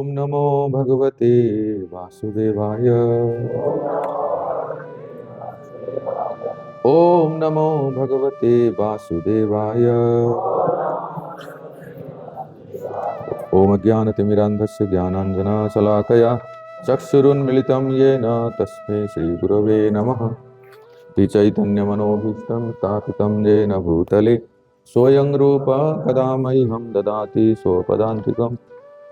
ओम नमो भगवते वासुदेवाय। ओम नमो भगवते वासुदेवाय। ओम ज्ञानतिमिरान्धस्य ज्ञानाञ्जनशलाकया चक्षुरुन्मिलितं येन तस्मै श्रीगुरवे नमः। श्रीचैतन्यमनोभीष्टं स्थापितं येन भूतले स्वयं रूप कदा मह्यं ददाति स्वपदान्तिकं।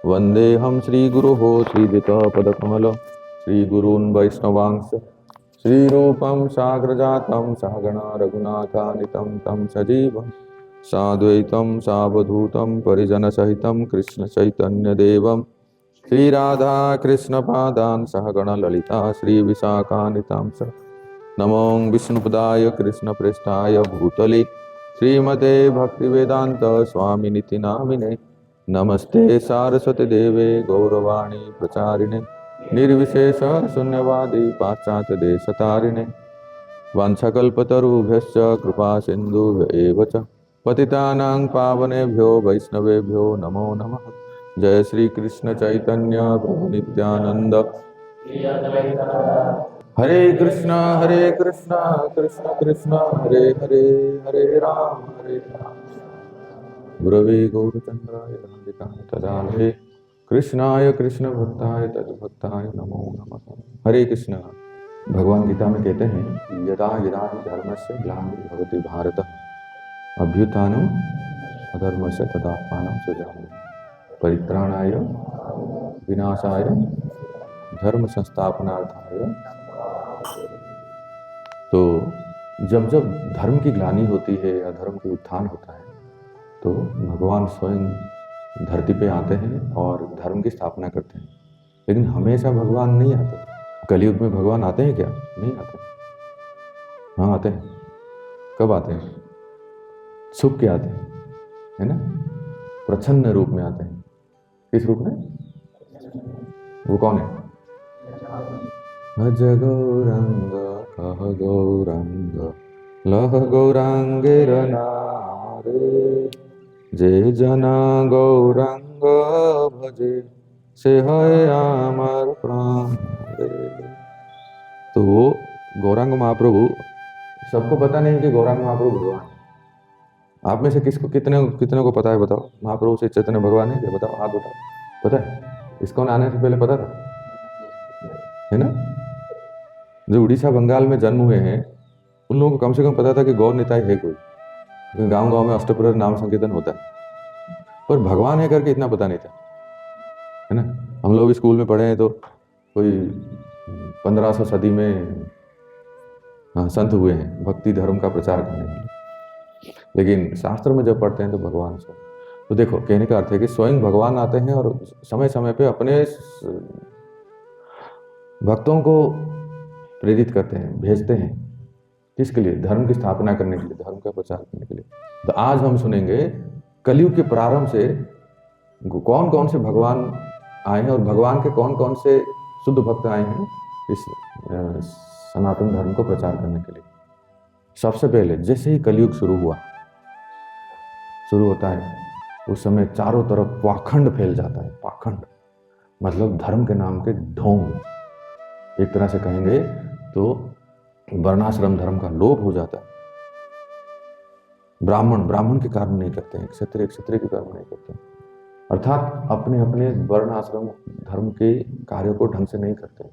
वन्देऽहं श्रीगुरोः श्रीयुतपदकमलं श्रीगुरून् वैष्णवांश्च श्रीरूपं साग्रजातं सहगण रघुनाथान्वितं तं सजीवं साद्वैतं सावधूतं परिजनसहितं कृष्णचैतन्यदेवं श्रीराधा कृष्णपादान् सहगण ललिता श्रीविशाखान्वितां च नमो विष्णुपदाय कृष्णप्रेष्ठाय भूतले श्रीमते भक्तिवेदांत स्वामिनिति नामिने नमस्ते सारस्वती देवे गौरवाणी प्रचारिणे निर्विशेष शून्यवादी पाश्चात्य देशतारिणे वाञ्छाकल्पतरुभ्यश्च कृपा सिन्धुभ्य एव च पतितानां पावनेभ्यो वैष्णवेभ्यो नमो नमः। जय श्री कृष्ण चैतन्य प्रभु नित्यानंद हरे कृष्णा कृष्ण कृष्ण हरे हरे हरे राम गुरवे गौरचंद्राय राधिकाय तदालये कृष्णाय कृष्ण भक्ताय तद्भक्ताय नमो नमः। हरे कृष्णा। भगवान गीता में कहते हैं यदा यदा हि धर्मस्य ग्लानिर्भवति भारत अभ्युत्थानम् अधर्मस्य तदात्मानं सृजामि परित्राणाय विनाशाय धर्म संस्थापनार्थाय। तो जब जब धर्म की ग्लानि होती है या धर्म की उत्थान होता है तो भगवान स्वयं धरती पे आते हैं और धर्म की स्थापना करते हैं। लेकिन हमेशा भगवान नहीं आते। कलयुग में भगवान आते हैं क्या? नहीं आते। हाँ आते हैं। कब आते हैं? छुप के आते हैं, है ना? प्रच्छन्न रूप में आते हैं। किस रूप में? वो कौन है? भज गौरंग कह गौरंग लह गौरांगेर नाम रे जे जना गौरंग भजे से है आमर प्राण रे। तो वो गौरांग महाप्रभु, सबको पता नहीं कि गौरांग महाप्रभु भगवान है। आप में से किसको कितने कितने को पता है? बताओ। महाप्रभु से चैतन्य भगवान है क्या? बताओ, हाथ उठाओ। पता है? इसको आने से पहले पता था, है ना? जो उड़ीसा बंगाल में जन्म हुए हैं उन लोगों को कम से कम पता था कि गौर निताई है कोई, क्योंकि गांव गांव में अष्टप्रहर नाम संकीर्तन होता है। पर भगवान है करके इतना पता नहीं था, है ना? हम लोग स्कूल में पढ़े हैं तो कोई 1500 सदी में संत हुए हैं भक्ति धर्म का प्रचार करने के लिए, लेकिन शास्त्र में जब पढ़ते हैं तो भगवान स्वयं। तो देखो, कहने का अर्थ है कि स्वयं भगवान आते हैं और समय समय पे अपने भक्तों को प्रेरित करते हैं, भेजते हैं। किसके लिए? धर्म की स्थापना करने के लिए, धर्म का प्रचार करने के लिए। तो आज हम सुनेंगे कलयुग के प्रारंभ से कौन कौन से भगवान आए हैं और भगवान के कौन कौन से शुद्ध भक्त आए हैं इस सनातन धर्म को प्रचार करने के लिए। सबसे पहले जैसे ही कलयुग शुरू होता है उस समय चारों तरफ पाखंड फैल जाता है। पाखंड मतलब धर्म के नाम के ढोंग, एक तरह से कहेंगे तो वर्णाश्रम धर्म का लोप हो जाता है। ब्राह्मण के कर्म नहीं करते हैं, क्षत्रिय के कर्म नहीं करते हैं, अर्थात अपने अपने वर्ण आश्रम धर्म के कार्यों को ढंग से नहीं करते।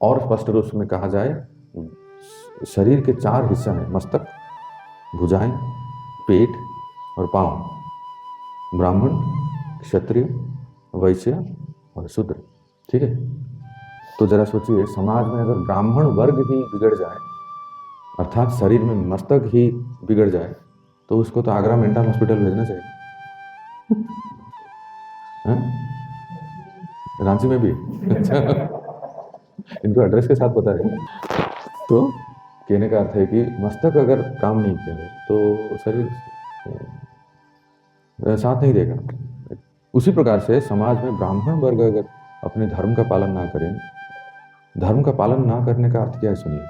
और स्पष्ट रूप में कहा जाए, शरीर के 4 हिस्से हैं, मस्तक, भुजाएं, पेट और पांव। ब्राह्मण, क्षत्रिय, वैश्य और शूद्र। ठीक है? तो जरा सोचिए, समाज में अगर ब्राह्मण वर्ग ही बिगड़ जाए, अर्थात शरीर में मस्तक ही बिगड़ जाए, तो उसको तो आगरा मेंटल हॉस्पिटल भेजना चाहिए। रांची में भी इनको एड्रेस के साथ पता है। तो कहने का अर्थ है कि मस्तक अगर काम नहीं किया तो शरीर साथ नहीं देगा। उसी प्रकार से समाज में ब्राह्मण वर्ग अगर अपने धर्म का पालन ना करें, धर्म का पालन ना करने का अर्थ क्या है? सुनिए,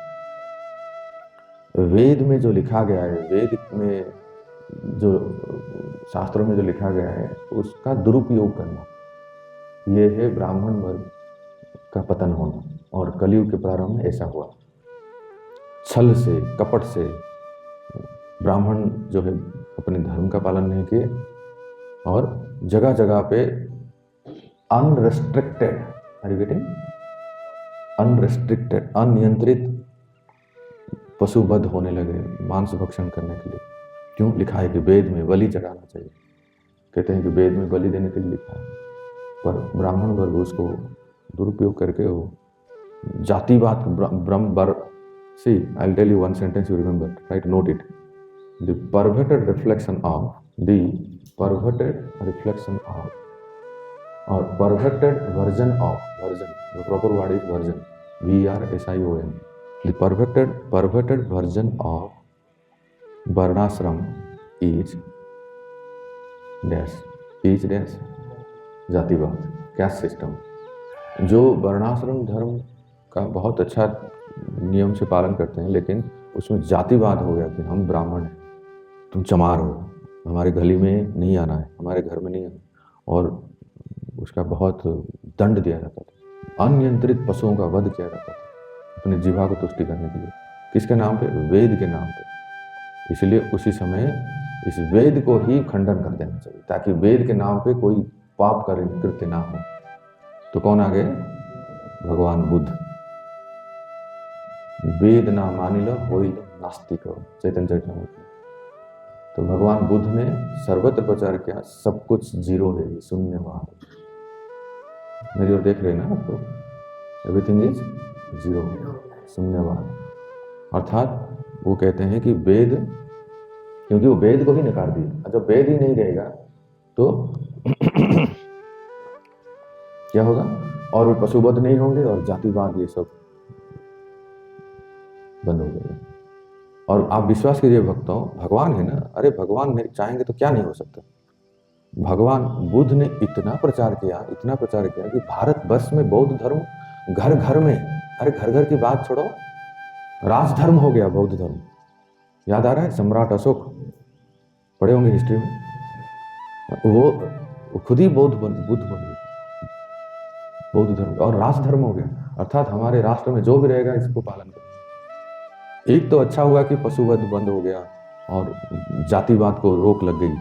वेद में जो लिखा गया है, वेद में जो शास्त्रों में जो लिखा गया है उसका दुरुपयोग करना, ये है ब्राह्मण वर्ग का पतन होना, और कलयुग के प्रारंभ में ऐसा हुआ। छल से, कपट से ब्राह्मण जो है अपने धर्म का पालन नहीं किए, और जगह जगह पे unrestricted, are you getting, unrestricted, अनियंत्रित पशुवध होने लगे मांस भक्षण करने के लिए। क्यों? लिखा है कि वेद में बलि चढ़ाना चाहिए, कहते हैं कि वेद में बलि देने के लिए लिखा है, पर ब्राह्मण वर्ग उसको दुरुपयोग करके वो जातिवाद ब्रह्म बर सी, I will tell you one sentence, you remember, try to note it, the perverted reflection of, the perverted reflection of, और perverted version of, version, the proper word is version, VRSION, the perverted version of varnashram is dash, is dash, जातिवाद, caste system। जो वर्णाश्रम धर्म का बहुत अच्छा नियम से पालन करते हैं, लेकिन उसमें जातिवाद हो गया कि हम ब्राह्मण हैं, तुम चमार हो, हमारे गली में नहीं आना है, हमारे घर में नहीं आना, और उसका बहुत दंड दिया जाता था। अनियंत्रित पशुओं का वध किया जाता था अपने जीवा को तुष्टि करने के लिए। किसके नाम पे? वेद के नाम पे। इसलिए उसी समय इस वेद को ही खंडन कर देना चाहिए, ताकि वेद के नाम पे कोई पाप कृत्य ना हो। तो कौन आ गए? भगवान बुद्ध। वेद ना मानिल होइल नास्तिक, चैतन्य चरितामृत। तो भगवान बुद्ध ने सर्वत्र प्रचार किया, सब कुछ जीरो है, शून्यवाद। मेरी ओर देख रहे हैं ना आपको, एवरीथिंग इज जीरो, शून्यवाद। अर्थात वो कहते हैं कि वेद, क्योंकि वो वेद को ही नकार दिया, जब वेद ही नहीं रहेगा तो क्या होगा? और वो पशुवध नहीं होंगे, और जातिवाद ये सब बंद हो जाएगा। और आप विश्वास कीजिए भक्तों, भगवान है ना, अरे भगवान ने चाहेंगे तो क्या नहीं हो सकता। भगवान बुद्ध ने इतना प्रचार किया कि भारत वर्ष में बौद्ध धर्म घर घर में, अरे घर घर की बात छोड़ो, राजधर्म हो गया बौद्ध धर्म। याद आ रहा है सम्राट अशोक, पढ़े होंगे हिस्ट्री में, वो खुद ही बुद्ध बन गए, बौद्ध धर्म, और राजधर्म हो गया। अर्थात हमारे राष्ट्र में जो भी रहेगा इसको पालन करो। एक तो अच्छा हुआ कि पशुवध बंद हो गया और जातिवाद को रोक लग गई,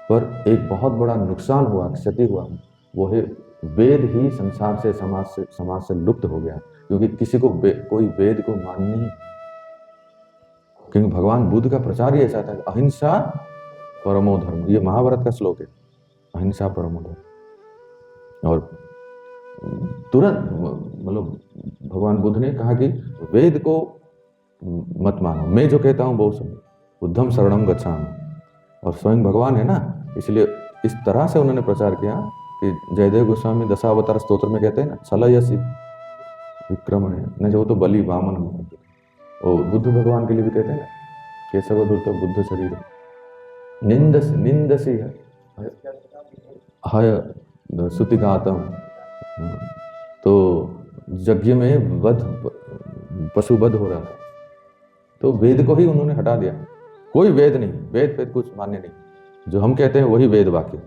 पर एक बहुत बड़ा नुकसान हुआ, क्षति हुआ, वो है वेद ही संसार से, समाज से लुप्त हो गया, क्योंकि किसी को कोई वेद को माननी नहीं। क्योंकि भगवान बुद्ध का प्रचार ही ऐसा था, अहिंसा परमो धर्म, ये महाभारत का श्लोक है, अहिंसा परमो धर्म। और तुरंत मतलब भगवान बुद्ध ने कहा कि वेद को मत मानो, मैं जो कहता हूं वो सुनो, बुद्धम शरणम गच्छामि। और स्वयं भगवान है ना, इसलिए इस तरह से उन्होंने प्रचार किया कि जयदेव गोस्वामी दशावतार स्तोत्र में कहते हैं ना, छलयसि विक्रम है न, जो तो बलि वामन, और बुद्ध भगवान के लिए भी कहते हैं ना, केशव धूर्त बुद्ध शरीर निंदसी हय सुतिघातम। तो यज्ञ में पशुवध हो रहा था, तो वेद को ही उन्होंने हटा दिया, कोई वेद नहीं, वेद कुछ मान्य नहीं, जो हम कहते हैं वही वेद वाक्य।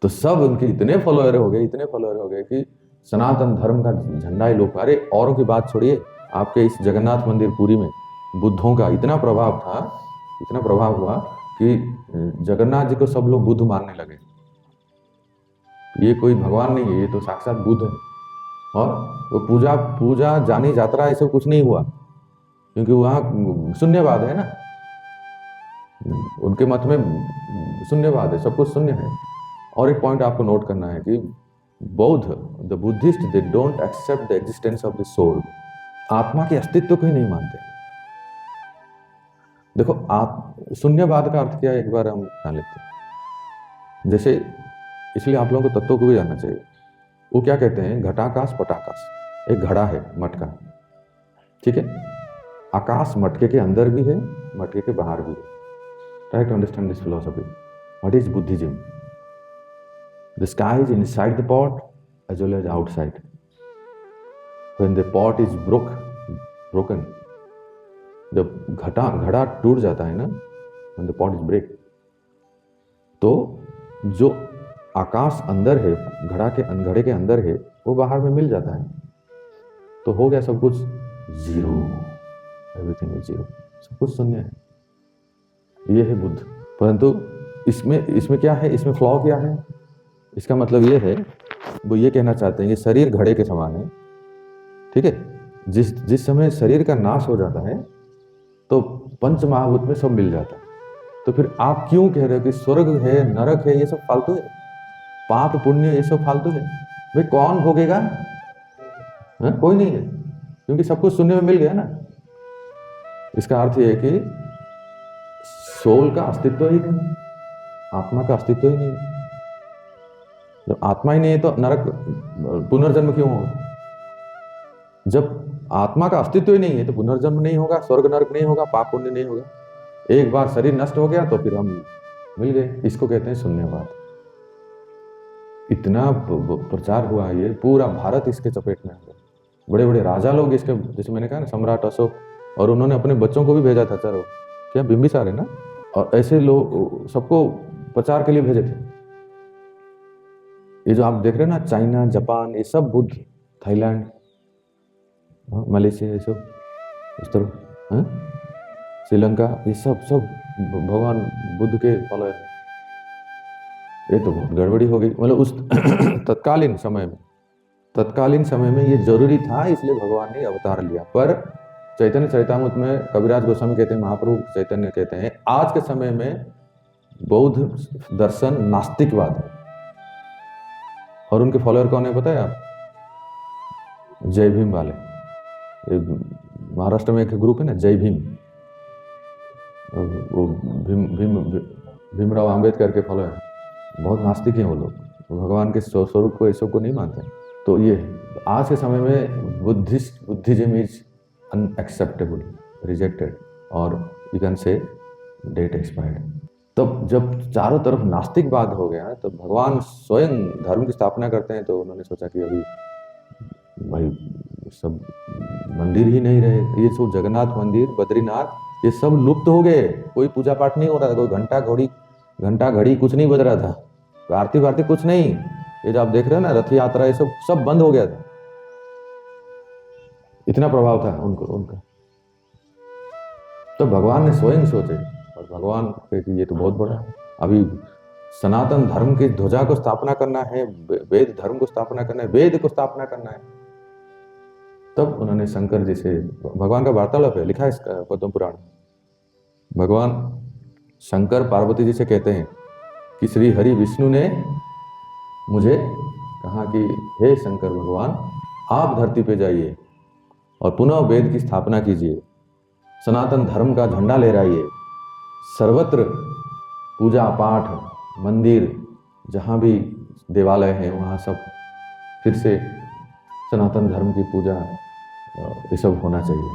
तो सब उनके इतने फॉलोअर हो गए कि सनातन धर्म का झंडा ही लोग, अरे औरों की बात छोड़िए, आपके इस जगन्नाथ मंदिर पुरी में बुद्धों का इतना प्रभाव था, इतना प्रभाव हुआ कि जगन्नाथ जी को सब लोग बुद्ध मानने लगे। ये कोई भगवान नहीं है, ये तो साक्षात बुद्ध है। और वो पूजा जानी यात्रा ऐसा कुछ नहीं हुआ, क्योंकि वहाँ शून्यवाद है ना, उनके मत में शून्यवाद है, सब कुछ शून्य है। और एक पॉइंट आपको नोट करना है कि बौद्ध, the Buddhist, they don't accept the existence of the soul, आत्मा के अस्तित्व को ही नहीं मानते। देखो, आप शून्यवाद का अर्थ क्या है, एक बार हम जान लेते हैं। जैसे, इसलिए आप लोगों को तत्वों को भी जानना चाहिए। वो क्या कहते हैं, घटाकाश पटाकाश, एक घड़ा है मटका, ठीक है, आकाश मटके के अंदर भी है, मटके के बाहर भी है। Try to understand this philosophy. What is Buddhism? The sky is inside the pot as well as outside. When the pot is broken, जब घड़ा टूट जाता है ना, when the pot is break, तो जो आकाश अंदर है, घड़े के अंदर है, वो बाहर में मिल जाता है। तो हो गया सब कुछ जीरो, एवरीथिंग इज जीरो, सब कुछ शून्य है। ये है बुद्ध। परंतु इसमें क्या है, इसमें फ्लॉ क्या है? इसका मतलब ये है, वो ये कहना चाहते हैं कि शरीर घड़े के समान है, ठीक है। जिस समय शरीर का नाश हो जाता है तो पंच महाभूत में सब मिल जाता है। तो फिर आप क्यों कह रहे हो कि स्वर्ग है, नरक है, ये सब फालतू है, पाप पुण्य ये सब फालतू है? भाई कौन भोगेगा? कोई नहीं है, क्योंकि सब कुछ सुनने में मिल गया ना। इसका अर्थ ये है कि सोल का अस्तित्व ही नहीं, आत्मा का अस्तित्व ही नहीं। जब आत्मा ही नहीं है तो नरक पुनर्जन्म क्यों होगा? जब आत्मा का अस्तित्व ही नहीं है तो पुनर्जन्म नहीं होगा, स्वर्ग नरक नहीं होगा, पाप पुण्य नहीं होगा। एक बार शरीर नष्ट हो गया तो फिर हम मिल गए। इसको कहते हैं शून्यवाद। इतना प्रचार हुआ, ये पूरा भारत इसके चपेट में आ गया। बड़े बड़े राजा लोग इसके, जैसे मैंने कहा ना, सम्राट अशोक, और उन्होंने अपने बच्चों को भी भेजा था, चलो क्या बिंबिसार है ना, और ऐसे लोग सबको प्रचार के लिए भेजे थे। ये जो आप देख रहे हैं ना, चाइना, जापान, ये सब बुद्ध, थाईलैंड, मलेशिया, ये सब इस तरह, श्रीलंका, ये सब भगवान बुद्ध के फॉलोअर। ये तो बहुत गड़बड़ी हो गई। मतलब उस तत्कालीन समय में ये जरूरी था, इसलिए भगवान ने अवतार लिया। पर चैतन्य चरितामृत में कविराज गोस्वामी कहते हैं, महाप्रभु चैतन्य कहते हैं, आज के समय में बौद्ध दर्शन नास्तिकवाद है। और उनके फॉलोअर कौन है पता है आप? जय भीम वाले। महाराष्ट्र में एक ग्रुप है ना, जय भीम, वो भीमराव आम्बेडकर के फॉलोअर हैं। बहुत नास्तिक हैं वो लोग, भगवान के स्वरूप को, ये सब को नहीं मानते। तो ये आज के समय में बुद्धिज्म इज अनएक्सेप्टेबल, रिजेक्टेड, और you can say date expired. तब जब चारों तरफ नास्तिकवाद हो गया तो भगवान स्वयं धर्म की स्थापना करते हैं। तो उन्होंने सोचा कि अभी भाई सब मंदिर ही नहीं रहे, ये सब जगन्नाथ मंदिर, बद्रीनाथ, ये सब लुप्त हो गए। कोई पूजा पाठ नहीं हो रहा था, कोई घंटा घड़ी कुछ नहीं बज रहा था, आरती वारती कुछ नहीं। ये जो आप देख रहे हो ना, रथ यात्रा, ये सब बंद हो गया था। इतना प्रभाव था उनका। तो भगवान ने स्वयं सोचे, और भगवान कहे कि ये तो बहुत बड़ा है, अभी सनातन धर्म की ध्वजा को स्थापना करना है, वेद धर्म को स्थापना करना है, वेद को स्थापना करना है। तब उन्होंने शंकर जी से, भगवान का वार्तालाप है, लिखा है इसका पद्म पुराण। भगवान शंकर पार्वती जी से कहते हैं कि श्री हरि विष्णु ने मुझे कहा कि हे शंकर भगवान, आप धरती पे जाइए और पुनः वेद की स्थापना कीजिए, सनातन धर्म का झंडा लहराइए, सर्वत्र पूजा पाठ, मंदिर, जहाँ भी देवालय है वहाँ सब फिर से सनातन धर्म की पूजा, ये सब होना चाहिए।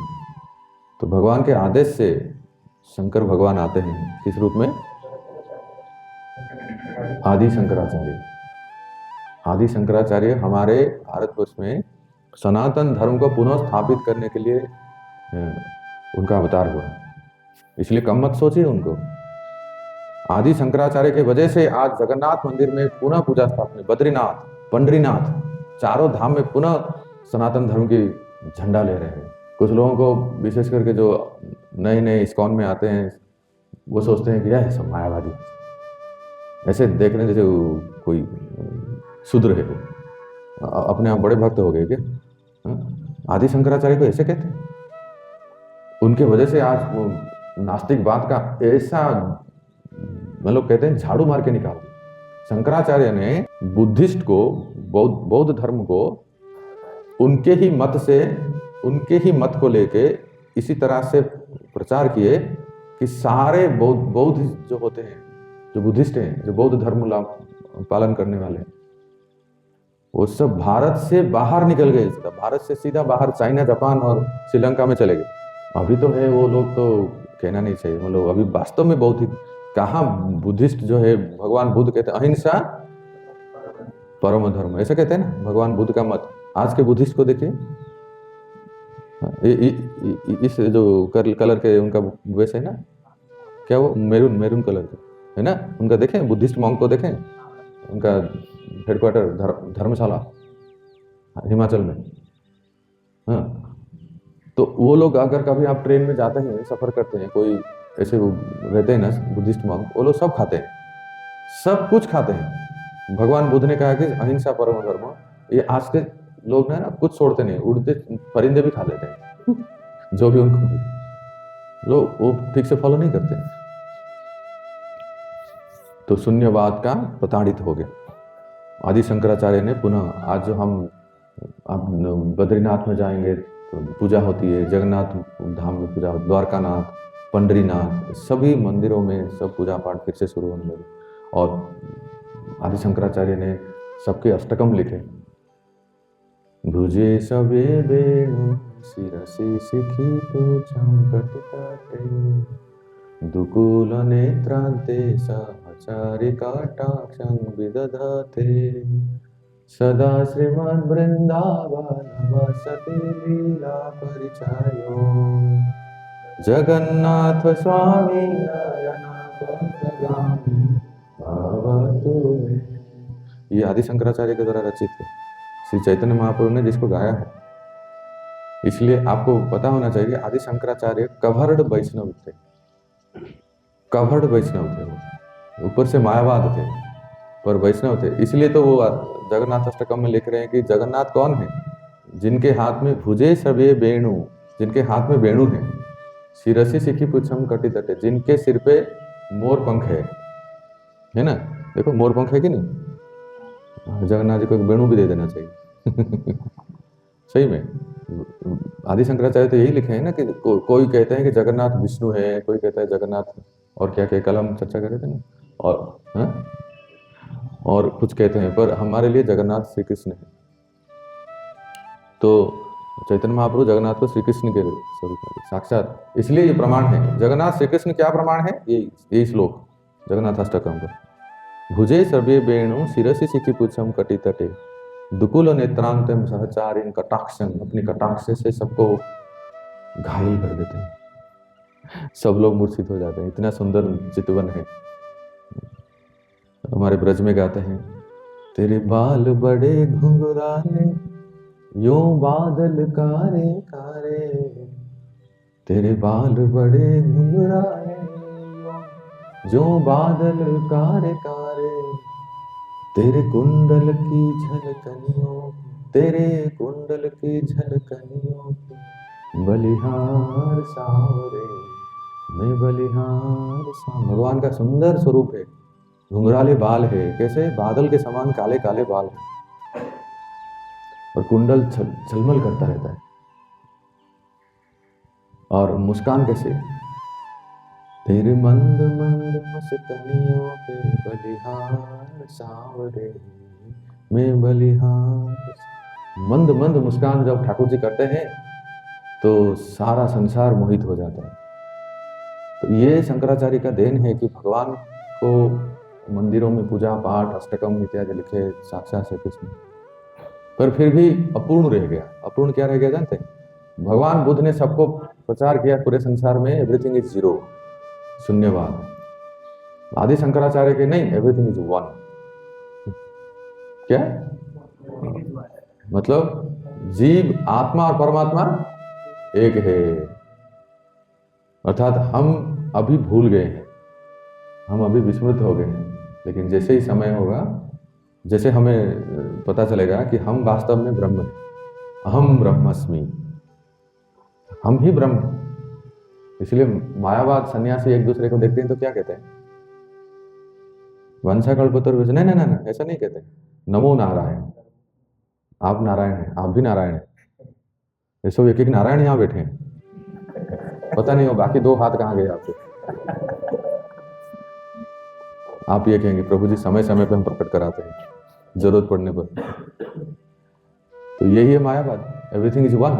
तो भगवान के आदेश से शंकर भगवान आते हैं, किस रूप में? आदि शंकराचार्य। आदि शंकराचार्य हमारे भारतवर्ष में सनातन धर्म को पुनः स्थापित करने के लिए उनका अवतार हुआ। इसलिए कम मत सोचिए उनको। आदि शंकराचार्य के वजह से आज जगन्नाथ मंदिर में पुनः पूजा स्थापना, बद्रीनाथ, पंडरीनाथ, चारों धाम में पुनः सनातन धर्म की झंडा ले रहे हैं। कुछ लोगों को, विशेष करके जो नए इस्कॉन में आते हैं, वो सोचते हैं कि यह सब मायावादी, ऐसे देख रहे हैं जैसे कोई शूद्र है, वो अपने आप बड़े भक्त हो गए क्या? आदि शंकराचार्य को ऐसे कहते हैं। उनके वजह से आज वो नास्तिकवाद का ऐसा, मतलब कहते हैं झाड़ू मार के निकाल दिया। शंकराचार्य ने बुद्धिस्ट को, बौद्ध धर्म को उनके ही मत को लेके इसी तरह से प्रचार किए कि सारे बौद्ध जो होते हैं, जो बुद्धिस्ट हैं, जो बौद्ध धर्म पालन करने वाले हैं, वो सब भारत से बाहर निकल गए। भारत से सीधा बाहर चाइना, जापान और श्रीलंका में चले गए। अभी तो है वो लोग, तो कहना नहीं चाहिए, वो लोग अभी वास्तव में बहुत ही, कहाँ बुद्धिस्ट जो है, भगवान बुद्ध कहते हैं अहिंसा परम धर्म, ऐसा कहते हैं ना भगवान बुद्ध का मत। आज के बुद्धिस्ट को देखिए, इस जो कलर के उनका वेश है ना, क्या वो मैरून कलर का है ना, उनका देखें, बुद्धिस्ट मॉन्क को देखें, उनका हेडक्वार्टर धर्मशाला हिमाचल में। हाँ, तो वो लोग अगर कभी आप ट्रेन में जाते हैं, सफ़र करते हैं, कोई ऐसे वो रहते हैं ना बुद्धिस्ट मंक, वो लोग सब खाते हैं, सब कुछ खाते हैं। भगवान बुद्ध ने कहा कि अहिंसा परमो धर्म। ये आज के लोग ना कुछ छोड़ते नहीं, उड़ते परिंदे भी खा लेते हैं जो भी उनको लोग वो ठीक से फॉलो नहीं करते। तो शून्यवाद का प्रताड़ित हो गया। आदि शंकराचार्य ने पुनः, आज जो हम आप बद्रीनाथ में जाएंगे तो पूजा होती है, जगन्नाथ धाम में पूजा, द्वारकानाथ, पंडरीनाथ, सभी मंदिरों में सब पूजा पाठ फिर से शुरू होने लगे। और आदि शंकराचार्य ने सबके अष्टकम लिखे। भुजे सबे वेणु शिरसि शिखी पूजं कटितटे दुकूल नेत्रान्ते सहचारि कटाक्षं विदधते सदा श्रीमद् वृंदावन वसति लीला परिचायो जगन्नाथ स्वामी नयनागामी भवतु मे। ये आदि शंकराचार्य के द्वारा रचित है, श्री चैतन्य महाप्रभु ने जिसको गाया है। इसलिए आपको पता होना चाहिए आदि शंकराचार्य कवर्ड वैष्णव थे, कवर्ड वैष्णव थे। वो ऊपर से मायावाद थे पर वैष्णव थे। इसलिए तो वो जगन्नाथ अष्टकम में लिख रहे हैं कि जगन्नाथ कौन है? जिनके हाथ में भुजे सबे वेणु, जिनके हाथ में वेणु है, शिरसि शिखी पुच्छम कटि तटे, जिनके सिर पे मोर पंख है ना। देखो मोर पंख है कि नहीं, जगन्नाथ जी को एक वेणु भी दे देना चाहिए सही में आदि शंकराचार्य तो यही लिखे हैं ना कि कोई कहते हैं कि जगन्नाथ विष्णु है, कोई कहता है जगन्नाथ और क्या क्या, कल हम चर्चा कर रहे थे ना, और हाँ? और कुछ कहते हैं, पर हमारे लिए जगन्नाथ श्री कृष्ण है। तो चैतन्य महाप्रभु जगन्नाथ को श्री कृष्ण के स्वरूप में साक्षात, इसलिए ये प्रमाण है। जगन्नाथ श्री कृष्ण क्या प्रमाण है? ये श्लोक जगन्नाथ अष्टकम का। भुजे सर्वे वेणु शिरसि शिखी पुच्छम कटि तटे दुकुल नेत्रांतम सहचारिन कटाक्षम, अपनी कटाक्ष से सबको घायल कर देते हैं, सब लोग मूर्छित हो जाते हैं। इतना सुंदर चितवन है। हमारे ब्रज में गाते हैं, तेरे बाल बड़े घुंघराले यूं बादल कारे कारे, तेरे बाल बड़े घुंघराले जो बादल कारे कारे, तेरे कुंडल की झलकनियों, तेरे कुंडल की झलकनियों बलिहार सावरे, मैं बलिहार सावरे। भगवान का सुंदर स्वरूप है, घुंघराले बाल है, कैसे बादल के समान काले काले बाल है, और कुंडल झलमल करता रहता है, और मुस्कान कैसे, तेरे मंद मंद मुस्कानियों पे बलिहार सावरे, मैं बलिहार। मंद मंद मुस्कान जब ठाकुर जी करते हैं तो सारा संसार मोहित हो जाता है। तो ये शंकराचार्य का देन है कि भगवान को मंदिरों में पूजा पाठ अष्टकम इत्यादि लिखे साक्षात श्री कृष्ण, पर फिर भी अपूर्ण रह गया। अपूर्ण क्या रह गया जानते हैं? भगवान बुद्ध ने सबको प्रचार किया पूरे संसार में, एवरीथिंग इज जीरो, शून्यवाद। आदि शंकराचार्य के नहीं, एवरीथिंग इज वन। क्या मतलब? जीव आत्मा और परमात्मा एक है। अर्थात हम अभी भूल गए हैं, हम अभी विस्मृत हो गए हैं, लेकिन जैसे ही समय होगा, जैसे हमें पता चलेगा कि हम वास्तव में ब्रह्म हैं, अहम ब्रह्मस्मि, हम ही ब्रह्म। इसलिए मायावाद सन्यासी एक दूसरे को देखते हैं तो क्या कहते हैं? वंशा कल्पतरु, नहीं नहीं नहीं, ऐसा नहीं कहते। नमो नारायण, आप नारायण हैं, आप भी नारायण हैं। ऐसे एक एक नारायण यहाँ बैठे हैं, पता नहीं हो बाकी दो हाथ कहाँ गए आपके। आप ये कहेंगे प्रभु जी समय समय पे हम प्रकट कराते हैं जरूरत पड़ने पर। तो यही है मायावाद, एवरीथिंग इज वन।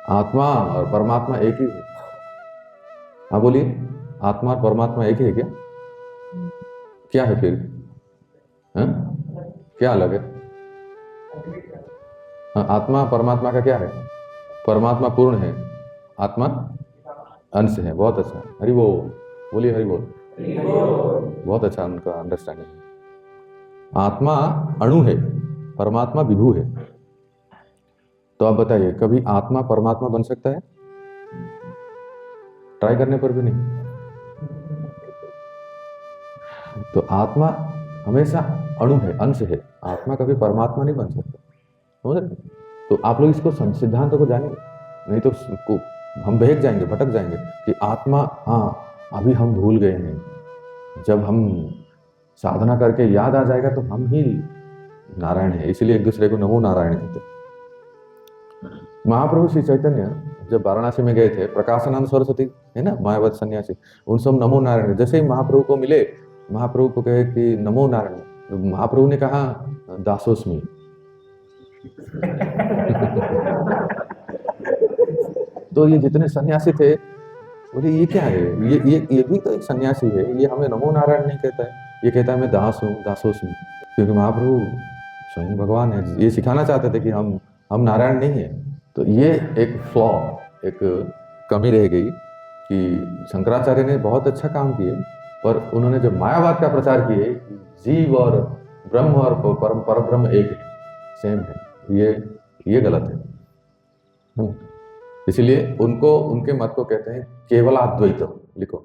आत्मा और परमात्मा एक ही है। हाँ बोलिए, आत्मा और परमात्मा एक ही है क्या? क्या है फिर? हाँ? क्या अलग है? हाँ, आत्मा परमात्मा का क्या है? परमात्मा पूर्ण है, आत्मा अंश है। बहुत अच्छा, हरि बोल, बोलिए हरि बोल। बहुत अच्छा उनका अंडरस्टैंडिंग है। आत्मा अणु है, परमात्मा विभू है। तो आप बताइए, कभी आत्मा परमात्मा बन सकता है? ट्राई करने पर भी नहीं। तो आत्मा हमेशा अणु है, अंश है। आत्मा कभी परमात्मा नहीं बन सकता, समझ रहे? तो आप लोग इसको सिद्धांत को जानिए, नहीं तो हम बहक जाएंगे, भटक जाएंगे कि आत्मा, हाँ अभी हम भूल गए हैं, जब हम साधना करके याद आ जाएगा तो हम ही नारायण है। इसलिए एक दूसरे को नमो नारायण कहते हैं। महाप्रभु श्री चैतन्य जब वाराणसी में गए थे, प्रकाशानंद सरस्वती है ना, मायावत सन्यासी, उन सब नमो नारायण। जैसे ही महाप्रभु को मिले, महाप्रभु को कहे कि नमो नारायण, तो महाप्रभु ने कहा दासोस्मी। तो ये जितने सन्यासी थे बोले ये क्या है, ये भी तो एक सन्यासी है, ये हमें नमो नारायण नहीं कहता है, ये कहता है मैं दास हूँ, दासोस्मी। क्योंकि महाप्रभु स्वयं भगवान है, ये सिखाना चाहते थे कि हम नारायण नहीं है। तो ये एक फ्लॉ, एक कमी रह गई कि शंकराचार्य ने बहुत अच्छा काम किए, पर उन्होंने जब मायावाद का प्रचार किए, जीव और ब्रह्म और पर ब्रह्म एक है, सेम है, ये गलत है। इसलिए उनको, उनके मत को कहते हैं केवलाद्वैत। लिखो,